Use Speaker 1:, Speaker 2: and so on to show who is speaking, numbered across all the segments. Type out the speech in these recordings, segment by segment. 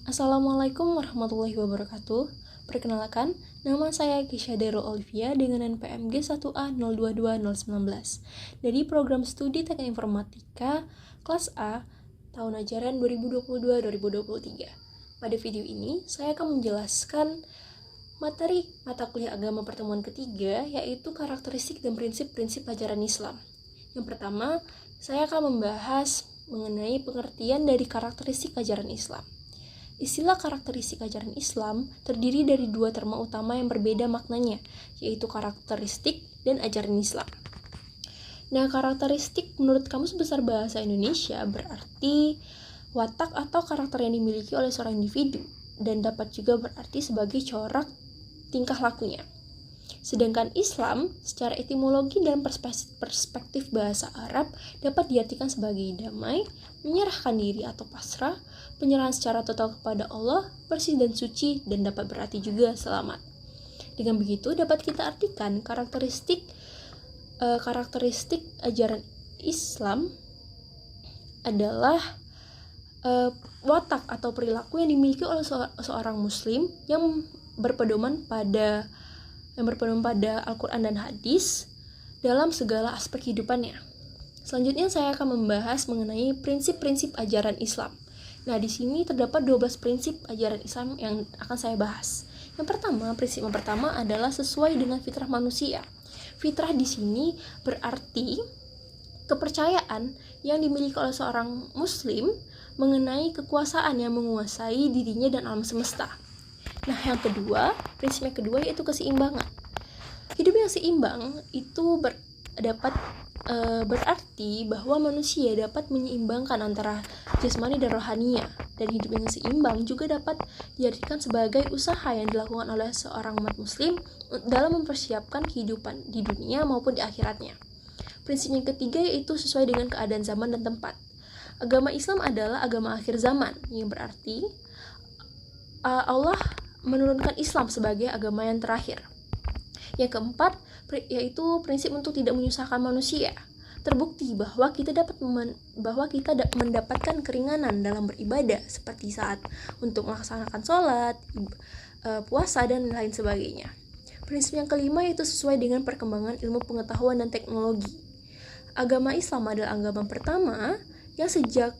Speaker 1: Assalamualaikum warahmatullahi wabarakatuh. Perkenalkan, nama saya Kisha Dero Olivia dengan NPM G1A022019 dari Program Studi Teknik Informatika Kelas A tahun ajaran 2022-2023. Pada video ini, saya akan menjelaskan materi mata kuliah agama pertemuan ketiga, yaitu karakteristik dan prinsip-prinsip ajaran Islam. Yang pertama, saya akan membahas mengenai pengertian dari karakteristik ajaran Islam. Istilah karakteristik ajaran Islam terdiri dari dua terma utama yang berbeda maknanya, yaitu karakteristik dan ajaran Islam. Nah, karakteristik menurut Kamus Besar Bahasa Indonesia berarti watak atau karakter yang dimiliki oleh seorang individu dan dapat juga berarti sebagai corak tingkah lakunya. Sedangkan Islam secara etimologi dan perspektif bahasa Arab dapat diartikan sebagai damai, menyerahkan diri atau pasrah, penyerahan secara total kepada Allah, bersih dan suci, dan dapat berarti juga selamat. Dengan begitu dapat kita artikan karakteristik ajaran Islam adalah watak atau perilaku yang dimiliki oleh seorang muslim yang berpedoman pada Al-Quran dan hadis dalam segala aspek kehidupannya. Selanjutnya saya akan membahas mengenai prinsip-prinsip ajaran Islam. Nah, di sini terdapat 12 prinsip ajaran Islam yang akan saya bahas. Prinsip yang pertama adalah sesuai dengan fitrah manusia. Fitrah di sini berarti kepercayaan yang dimiliki oleh seorang muslim mengenai kekuasaan yang menguasai dirinya dan alam semesta. Nah, prinsip yang kedua yaitu keseimbangan. Hidup yang seimbang itu dapat berarti bahwa manusia dapat menyeimbangkan antara jasmani dan rohaninya. Dan hidup yang seimbang juga dapat diartikan sebagai usaha yang dilakukan oleh seorang umat muslim dalam mempersiapkan kehidupan di dunia maupun di akhiratnya. Prinsip yang ketiga yaitu sesuai dengan keadaan zaman dan tempat. Agama Islam adalah agama akhir zaman, yang berarti Allah menurunkan Islam sebagai agama yang terakhir. Yang keempat, yaitu prinsip untuk tidak menyusahkan manusia. Terbukti bahwa kita mendapatkan keringanan dalam beribadah, seperti saat untuk melaksanakan sholat, puasa, dan lain sebagainya. Prinsip yang kelima yaitu sesuai dengan perkembangan ilmu pengetahuan dan teknologi. Agama Islam adalah agama pertama yang sejak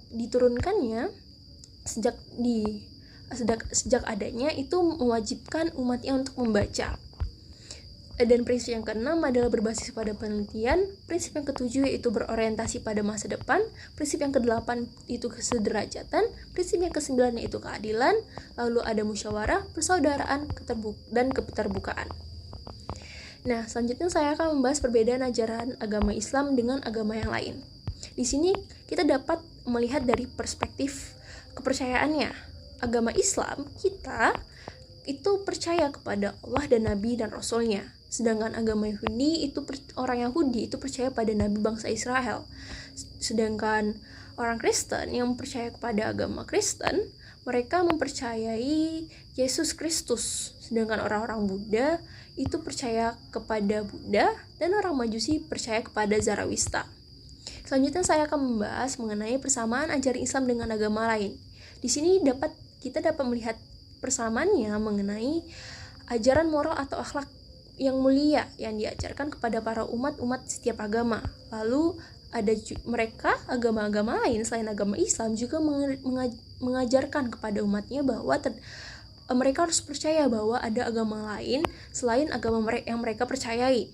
Speaker 1: adanya itu mewajibkan umatnya untuk membaca. Dan prinsip yang keenam adalah berbasis pada penelitian. Prinsip yang ketujuh yaitu berorientasi pada masa depan. Prinsip yang kedelapan itu kesederajatan. Prinsip yang kesembilan yaitu keadilan. Lalu ada musyawarah, persaudaraan, dan keterbukaan. Nah, selanjutnya saya akan membahas perbedaan ajaran agama Islam dengan agama yang lain. Di sini kita dapat melihat dari perspektif kepercayaannya. Agama Islam kita itu percaya kepada Allah dan Nabi dan Rasulnya. Sedangkan agama Yahudi orang Yahudi itu percaya pada Nabi bangsa Israel. Sedangkan orang Kristen yang percaya kepada agama Kristen, mereka mempercayai Yesus Kristus. Sedangkan orang-orang Buddha itu percaya kepada Buddha dan orang Majusi percaya kepada Zarathustra. Selanjutnya saya akan membahas mengenai persamaan ajaran Islam dengan agama lain. Di sini kita dapat melihat persamaannya mengenai ajaran moral atau akhlak yang mulia yang diajarkan kepada para umat setiap agama. Lalu ada mereka agama-agama lain selain agama Islam juga mengajarkan kepada umatnya bahwa mereka harus percaya bahwa ada agama lain selain agama yang mereka percayai.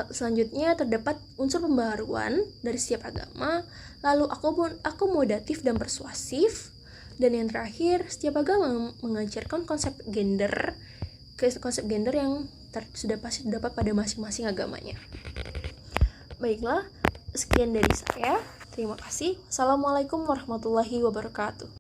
Speaker 1: Selanjutnya terdapat unsur pembaharuan dari setiap agama, lalu akomodatif dan persuasif, dan yang terakhir setiap agama mengajarkan konsep gender yang sudah pasti terdapat pada masing-masing agamanya. Baiklah, sekian dari saya. Terima kasih. Assalamualaikum warahmatullahi wabarakatuh.